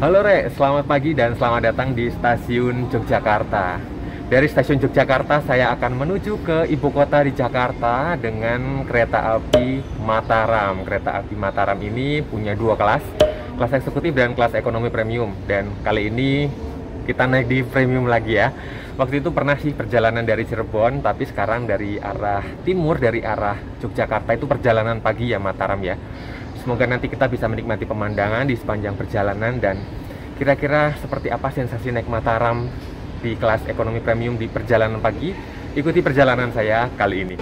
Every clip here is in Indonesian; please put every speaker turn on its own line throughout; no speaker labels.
Halo Re, selamat pagi dan selamat datang di stasiun Yogyakarta. Dari stasiun Yogyakarta saya akan menuju ke ibu kota di Jakarta dengan kereta api Mataram. Kereta api Mataram ini punya dua kelas, kelas eksekutif dan kelas ekonomi premium. Dan kali ini kita naik di premium lagi ya. Waktu itu pernah sih perjalanan dari Cirebon, tapi sekarang dari arah timur, dari arah Yogyakarta itu perjalanan pagi ya Mataram ya. Semoga nanti kita bisa menikmati pemandangan di sepanjang perjalanan dan kira-kira seperti apa sensasi naik Mataram di kelas ekonomi premium di perjalanan pagi. Ikuti perjalanan saya kali ini.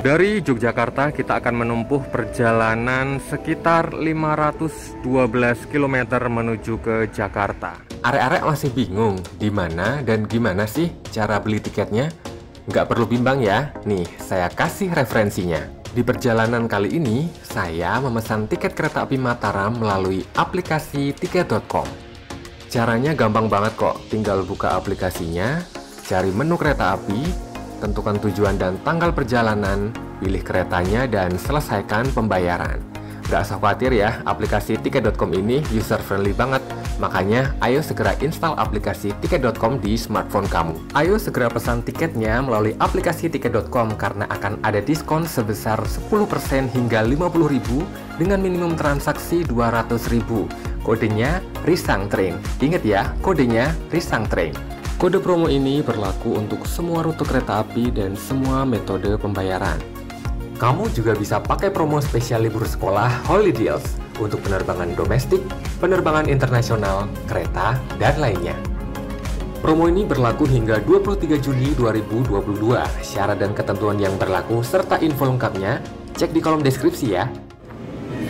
Dari Yogyakarta kita akan menempuh perjalanan sekitar 512 km menuju ke Jakarta. Arek-arek masih bingung di mana dan gimana sih cara beli tiketnya? Nggak perlu bimbang ya, nih saya kasih referensinya. Di perjalanan kali ini, saya memesan tiket kereta api Mataram melalui aplikasi tiket.com. Caranya gampang banget kok, tinggal buka aplikasinya, cari menu kereta api, tentukan tujuan dan tanggal perjalanan, pilih keretanya, dan selesaikan pembayaran. Gak usah khawatir ya, aplikasi tiket.com ini user friendly banget. Makanya, ayo segera install aplikasi tiket.com di smartphone kamu. Ayo segera pesan tiketnya melalui aplikasi tiket.com karena akan ada diskon sebesar 10% hingga 50.000 dengan minimum transaksi 200.000. Kodenya Risang Train. Ingat ya, kodenya Risang Train. Kode promo ini berlaku untuk semua rute kereta api dan semua metode pembayaran. Kamu juga bisa pakai promo spesial libur sekolah Holideals untuk penerbangan domestik, penerbangan internasional, kereta, dan lainnya. Promo ini berlaku hingga 23 Juli 2022. Syarat dan ketentuan yang berlaku serta info lengkapnya cek di kolom deskripsi ya.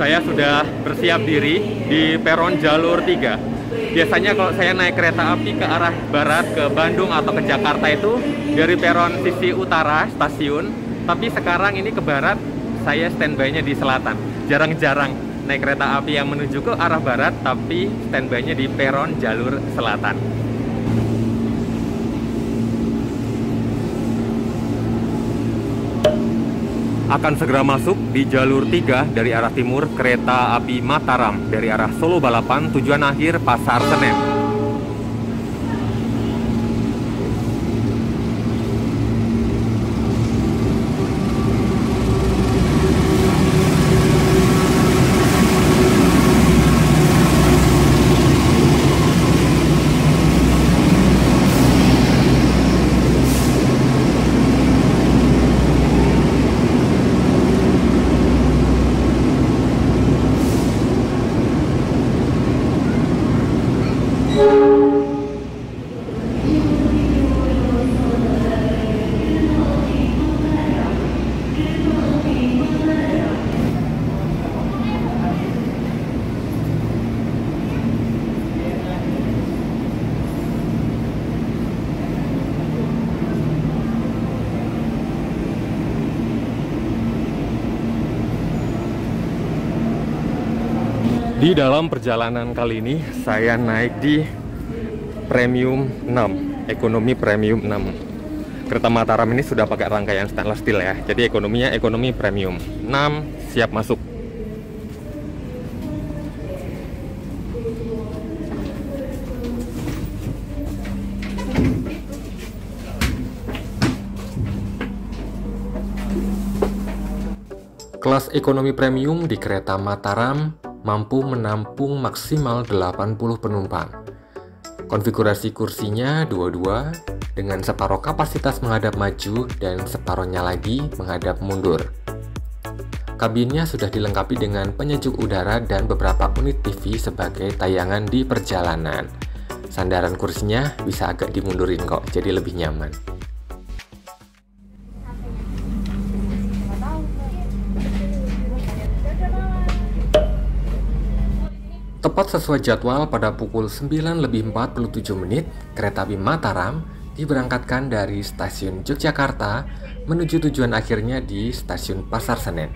Saya sudah bersiap diri di peron jalur 3. Biasanya kalau saya naik kereta api ke arah barat, ke Bandung atau ke Jakarta itu dari peron sisi utara stasiun, tapi sekarang ini ke barat, saya standby-nya di selatan. Jarang-jarang naik kereta api yang menuju ke arah barat, tapi standby-nya di peron jalur selatan. Akan segera masuk di jalur 3 dari arah timur kereta api Mataram dari arah Solo Balapan tujuan akhir Pasar Senen. Di dalam perjalanan kali ini saya naik di Premium 6, Ekonomi Premium 6. kereta Mataram ini sudah pakai rangkaian stainless steel ya. Jadi ekonominya ekonomi premium. 6 siap masuk. Kelas ekonomi premium di kereta Mataram mampu menampung maksimal 80 penumpang. Konfigurasi kursinya dua-dua dengan separuh kapasitas menghadap maju dan separuhnya lagi menghadap mundur. Kabinnya sudah dilengkapi dengan penyejuk udara dan beberapa unit TV sebagai tayangan di perjalanan. Sandaran kursinya bisa agak dimundurin kok, jadi lebih nyaman. Tepat sesuai jadwal pada pukul 9:47, kereta api Mataram diberangkatkan dari stasiun Yogyakarta menuju tujuan akhirnya di stasiun Pasar Senen.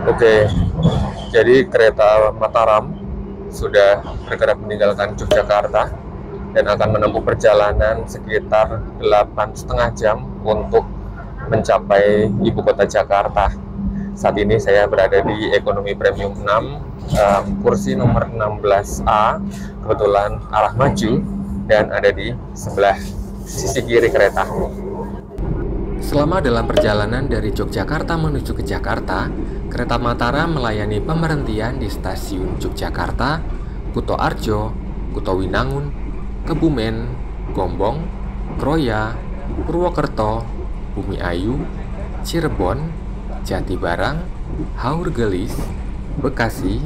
Oke. Jadi kereta Mataram sudah bergerak meninggalkan Yogyakarta dan akan menempuh perjalanan sekitar 8,5 jam untuk mencapai ibu kota Jakarta. Saat ini saya berada di ekonomi premium 6, kursi nomor 16A, kebetulan arah maju dan ada di sebelah sisi kiri kereta. Selama dalam perjalanan dari Yogyakarta menuju ke Jakarta, kereta Mataram melayani pemberhentian di stasiun Yogyakarta, Kutoarjo, Kutowinangun, Kebumen, Gombong, Kroya, Purwokerto, Bumi Ayu, Cirebon, Jatibarang, Haurgelis, Bekasi,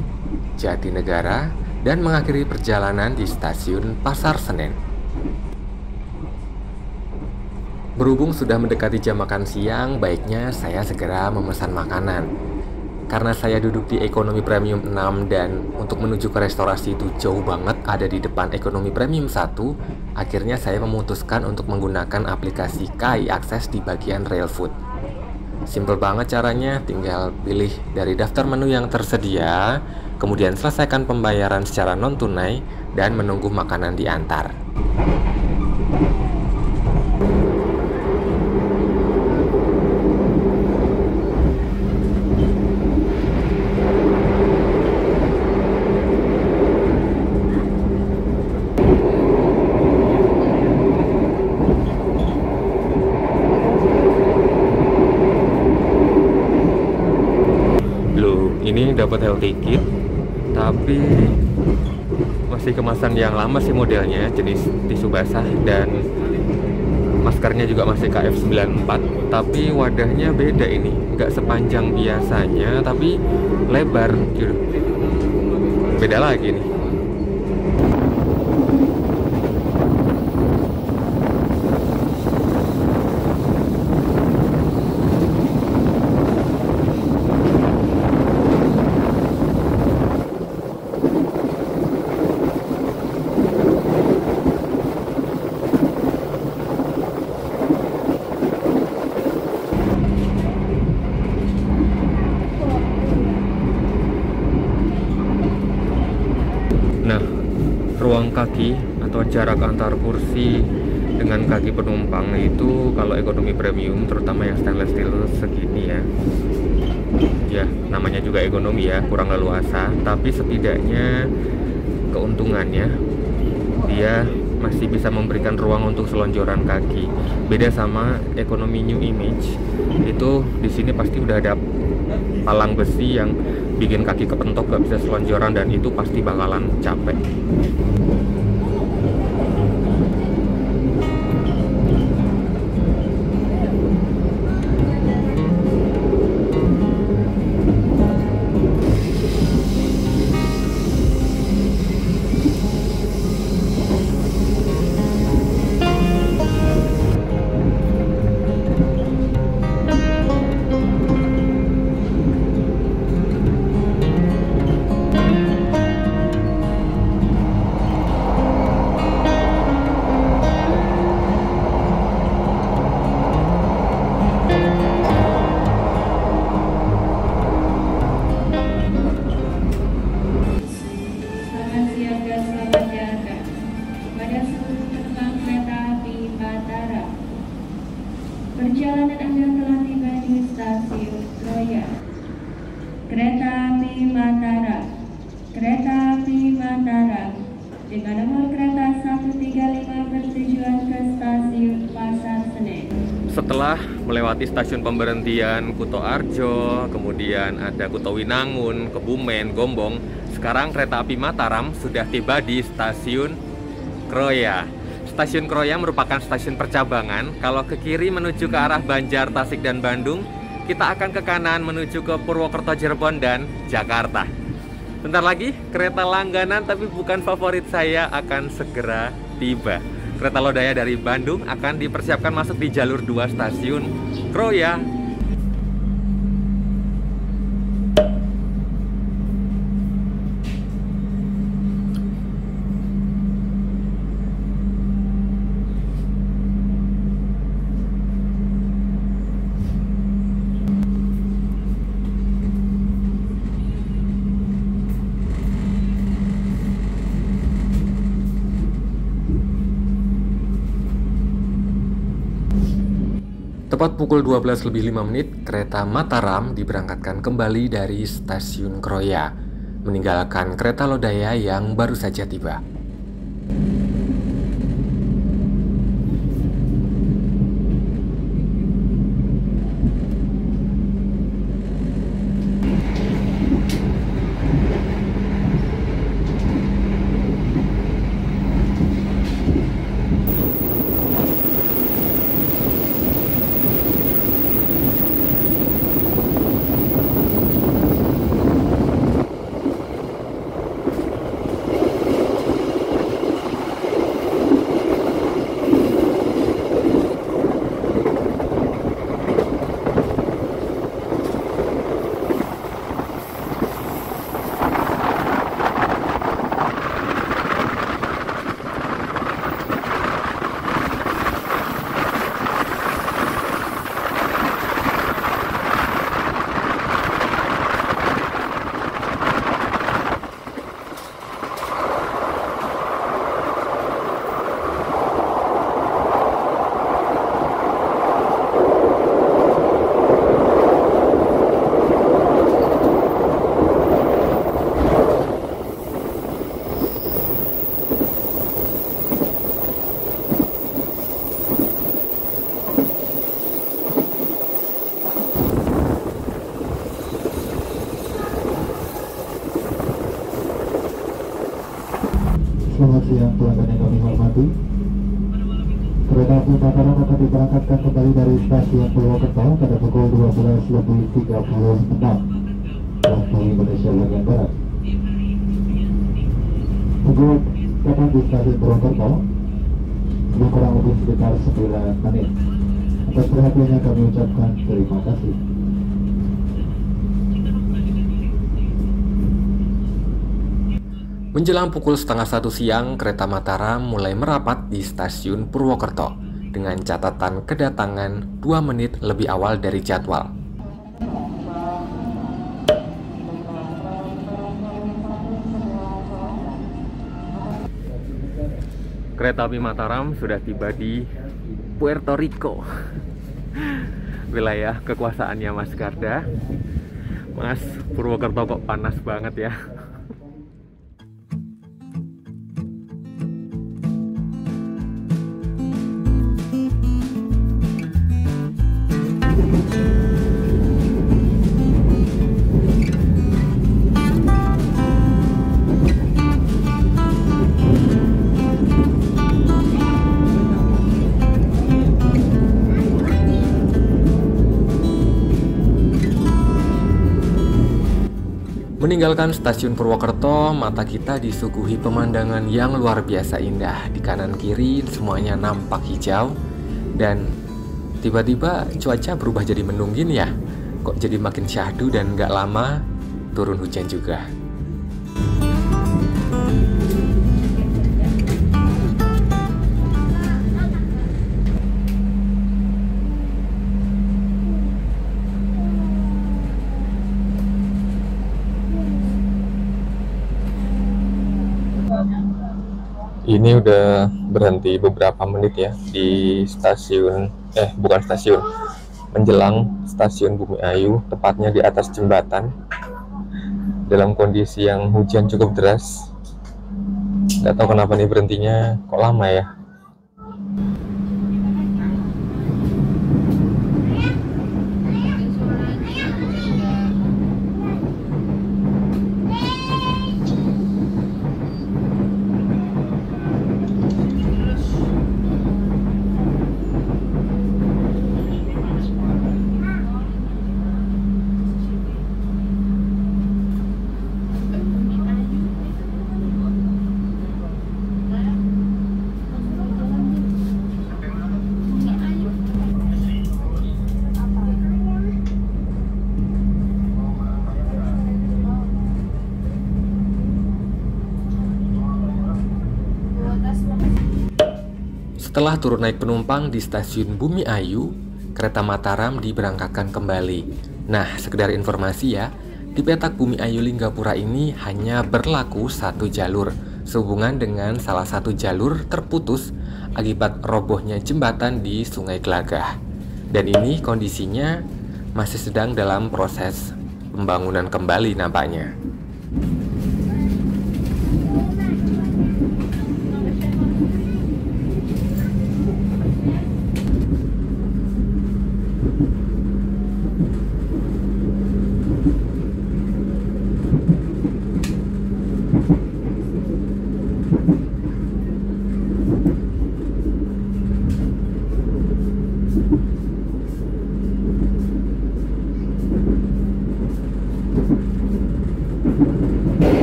Jatinegara, dan mengakhiri perjalanan di stasiun Pasar Senen. Berhubung sudah mendekati jam makan siang, baiknya saya segera memesan makanan. Karena saya duduk di ekonomi premium 6 dan untuk menuju ke restorasi itu jauh banget, ada di depan ekonomi premium 1, akhirnya saya memutuskan untuk menggunakan aplikasi KAI Akses di bagian Rail Food. Simple banget caranya, tinggal pilih dari daftar menu yang tersedia, kemudian selesaikan pembayaran secara non-tunai dan menunggu makanan diantar. Ini dapat health ticket, tapi masih kemasan yang lama sih modelnya, jenis tisu basah, dan maskernya juga masih KF94, tapi wadahnya beda ini, nggak sepanjang biasanya, tapi lebar gitu. Beda lagi nih. Nah, ruang kaki atau jarak antar kursi dengan kaki penumpang itu kalau ekonomi premium, terutama yang stainless steel segini ya. Ya, namanya juga ekonomi ya, kurang leluasa, tapi setidaknya keuntungannya dia masih bisa memberikan ruang untuk selonjoran kaki. Beda sama ekonomi New Image, itu di sini pasti udah ada palang besi yang bikin kaki kepentok, gak bisa selonjoran, dan itu pasti bakalan capek.
Perjalanan Anda telah tiba di stasiun Kroya. Kereta api Mataram. Kereta api Mataram dengan nomor kereta 135 bertujuan ke stasiun Pasar Senen.
Setelah melewati stasiun pemberhentian Kuto Arjo, kemudian ada Kuto Winangun, Kebumen, Gombong, sekarang kereta api Mataram sudah tiba di stasiun Kroya. Stasiun Kroya merupakan stasiun percabangan. Kalau ke kiri menuju ke arah Banjar, Tasik, dan Bandung, kita akan ke kanan menuju ke Purwokerto, Cirebon, dan Jakarta. Bentar lagi kereta langganan tapi bukan favorit saya akan segera tiba. Kereta Lodaya dari Bandung akan dipersiapkan masuk di jalur 2 stasiun Kroya. Tepat pukul 12:05, kereta Mataram diberangkatkan kembali dari stasiun Kroya, meninggalkan kereta Lodaya yang baru saja tiba.
Selamat siang pelanggan yang kami hormati. Kereta api Mataram akan diberangkatkan kembali dari stasiun Purwokerto pada pukul 12:36 waktu Indonesia bagian Barat. Untuk datang di stasiun Purwokerto kurang lebih sekitar 9 menit. Atas perhatiannya kami ucapkan terima kasih.
Menjelang pukul 12:30 siang, kereta Mataram mulai merapat di stasiun Purwokerto dengan catatan kedatangan 2 menit lebih awal dari jadwal. Kereta api Mataram sudah tiba di Puerto Rico, wilayah kekuasaannya Mas Garda. Mas, Purwokerto kok panas banget ya. Meninggalkan stasiun Purwokerto, mata kita disuguhi pemandangan yang luar biasa indah. Di kanan kiri semuanya nampak hijau. Dan tiba-tiba cuaca berubah jadi mendung gini ya. Kok jadi makin syahdu dan gak lama turun hujan juga. Ini udah berhenti beberapa menit ya di stasiun Bukan stasiun, menjelang stasiun Bumi Ayu, tepatnya di atas jembatan, dalam kondisi yang hujan cukup deras. Nggak tahu kenapa nih berhentinya kok lama ya. Setelah turun naik penumpang di stasiun Bumi Ayu, kereta Mataram diberangkatkan kembali. Nah, sekedar informasi ya, di petak Bumi Ayu Linggapura ini hanya berlaku satu jalur, sehubungan dengan salah satu jalur terputus akibat robohnya jembatan di Sungai Glagah. Dan ini kondisinya masih sedang dalam proses pembangunan kembali nampaknya.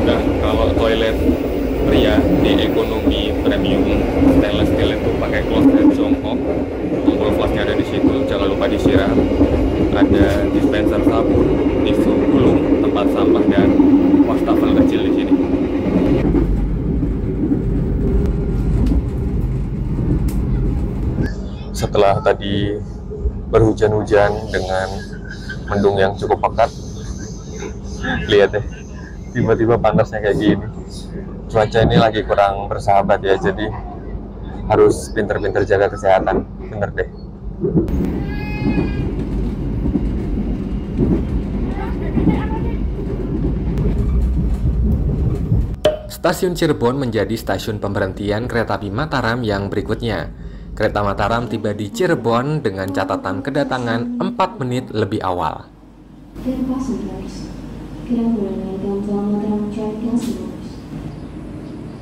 Nah, kalau toilet pria di ekonomi premium stainless steel itu pakai kloset jongkok, tombol flashnya ada di situ, jangan lupa disiram. Ada dispenser sabun, tisu gulung, tempat sampah, dan wastafel kecil di sini. Setelah tadi berhujan-hujan dengan mendung yang cukup pekat, lihat deh, tiba-tiba panasnya kayak gini. Cuaca ini lagi kurang bersahabat ya, jadi harus pinter-pinter jaga kesehatan, bener deh. Stasiun Cirebon menjadi stasiun pemberhentian kereta api Mataram yang berikutnya. Kereta Mataram tiba di Cirebon dengan catatan kedatangan 4 menit lebih awal.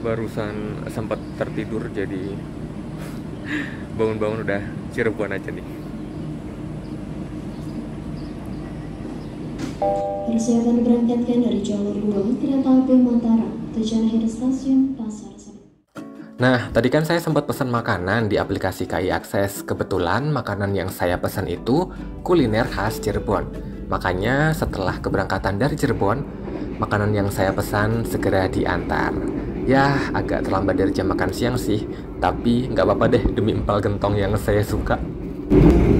Barusan sempat tertidur, jadi bangun-bangun udah Cirebon aja nih.
Persiapan diberangkatkan dari jalur 2 kereta api Mataram, tujuan akhir stasiun Pasar Senen.
Nah, tadi kan saya sempat pesan makanan di aplikasi KAI Akses. Kebetulan makanan yang saya pesan itu kuliner khas Cirebon. Makanya setelah keberangkatan dari Cirebon, makanan yang saya pesan segera diantar. Ya, agak terlambat dari jam makan siang sih, tapi nggak apa-apa deh demi empal gentong yang saya suka.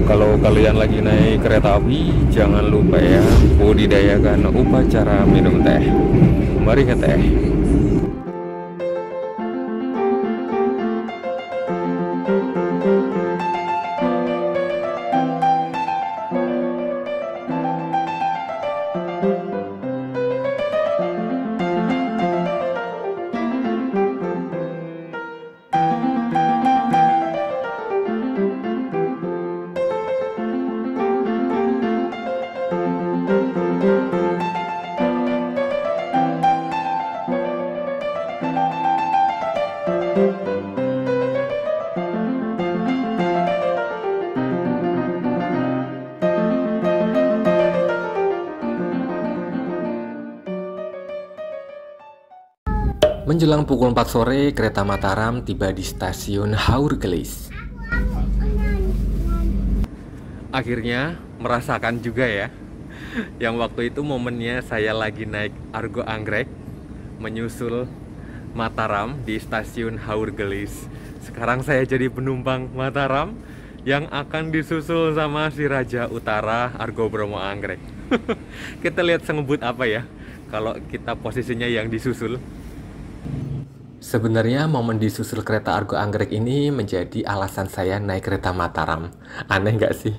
Kalau kalian lagi naik kereta api, jangan lupa ya, budidayakan upacara minum teh. Mari ngeteh. Menjelang pukul 4 sore, kereta Mataram tiba di stasiun Haurgelis. Akhirnya merasakan juga ya, yang waktu itu momennya saya lagi naik Argo Anggrek menyusul Mataram di stasiun Haurgelis. Sekarang saya jadi penumpang Mataram yang akan disusul sama si Raja Utara Argo Bromo Anggrek. Kita lihat sengebut apa ya kalau kita posisinya yang disusul. Sebenarnya momen disusul kereta Argo Anggrek ini menjadi alasan saya naik kereta Mataram. Aneh nggak sih?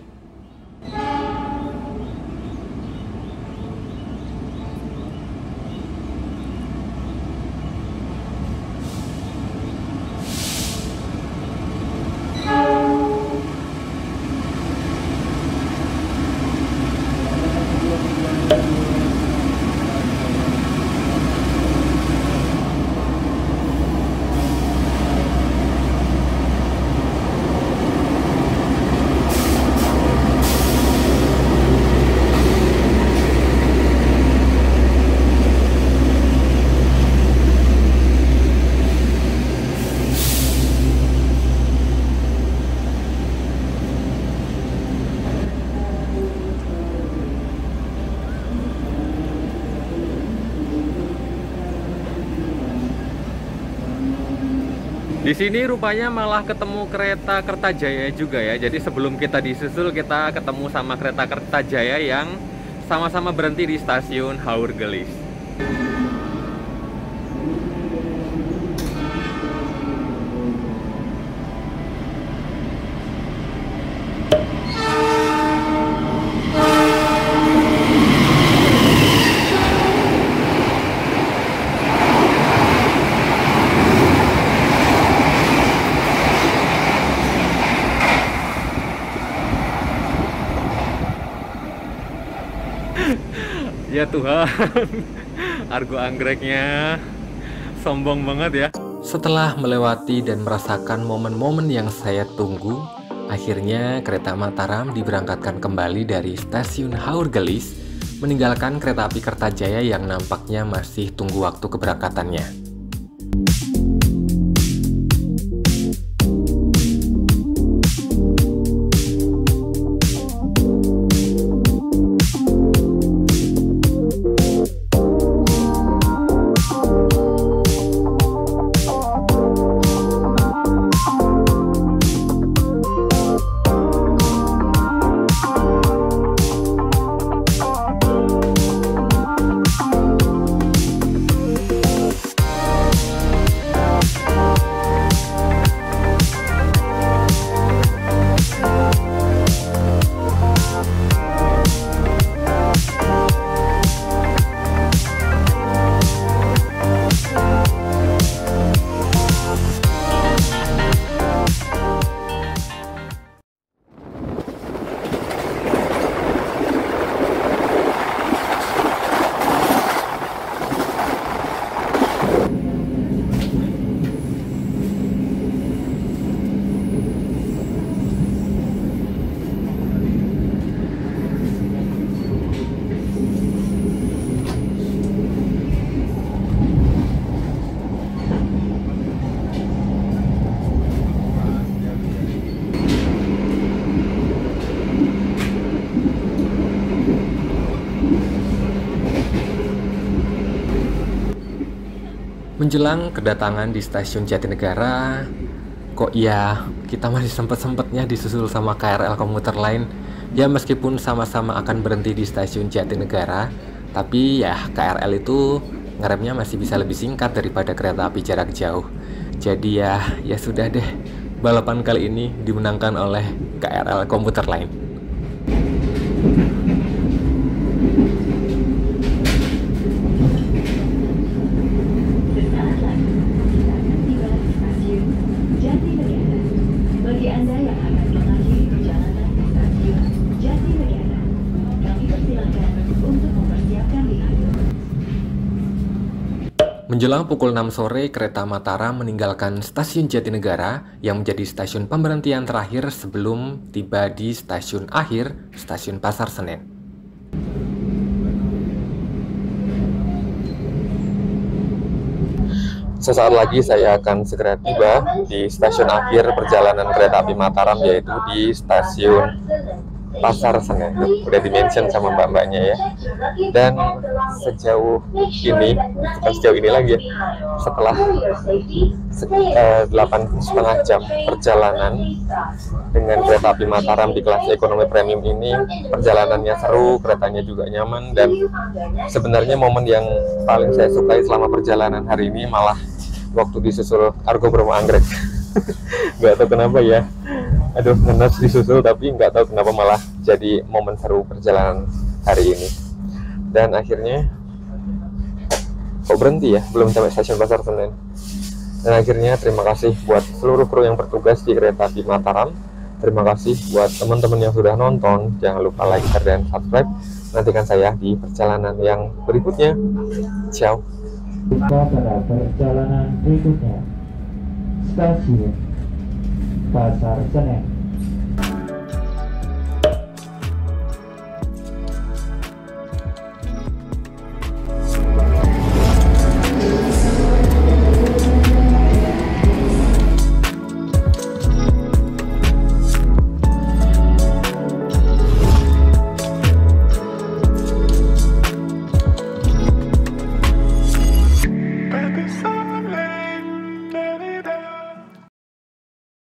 Di sini rupanya malah ketemu kereta Kertajaya juga ya. Jadi sebelum kita disusul, kita ketemu sama kereta Kertajaya yang sama-sama berhenti di stasiun Haurgelis. Ya Tuhan, Argo Anggreknya sombong banget ya. Setelah melewati dan merasakan momen-momen yang saya tunggu, akhirnya kereta Mataram diberangkatkan kembali dari stasiun Haurgelis, meninggalkan kereta api Kertajaya yang nampaknya masih tunggu waktu keberangkatannya. Menjelang kedatangan di stasiun Jatinegara, kok ya kita masih sempet-sempetnya disusul sama KRL komuter lain. Ya meskipun sama-sama akan berhenti di stasiun Jatinegara, tapi ya KRL itu ngeremnya masih bisa lebih singkat daripada kereta api jarak jauh. Jadi ya sudah deh, balapan kali ini dimenangkan oleh KRL komuter lain. Menjelang pukul 6 sore, kereta Mataram meninggalkan stasiun Jatinegara yang menjadi stasiun pemberhentian terakhir sebelum tiba di stasiun akhir, stasiun Pasar Senen. Sesaat lagi saya akan segera tiba di stasiun akhir perjalanan kereta api Mataram, yaitu di stasiun Pasar Senen. Udah di-mention sama mbak-mbaknya ya. Dan sejauh ini, bukan sejauh ini lagi ya, setelah 8,5 jam perjalanan dengan kereta api Mataram di kelas ekonomi premium ini, perjalanannya seru, keretanya juga nyaman, dan sebenarnya momen yang paling saya sukai selama perjalanan hari ini malah waktu disusul Argo Bromo Anggrek. Nggak tahu kenapa ya, aduh ngenes disusul, tapi nggak tahu kenapa malah jadi momen seru perjalanan hari ini. Dan akhirnya kok berhenti ya, belum sampai stasiun Pasar Senen. Dan akhirnya terima kasih buat seluruh kru yang bertugas di kereta api Mataram. Terima kasih buat teman-teman yang sudah nonton. Jangan lupa like, share, dan subscribe. Nantikan saya di perjalanan yang berikutnya. Ciao.
Kita pada perjalanan berikutnya, stasiun Pasar Senen.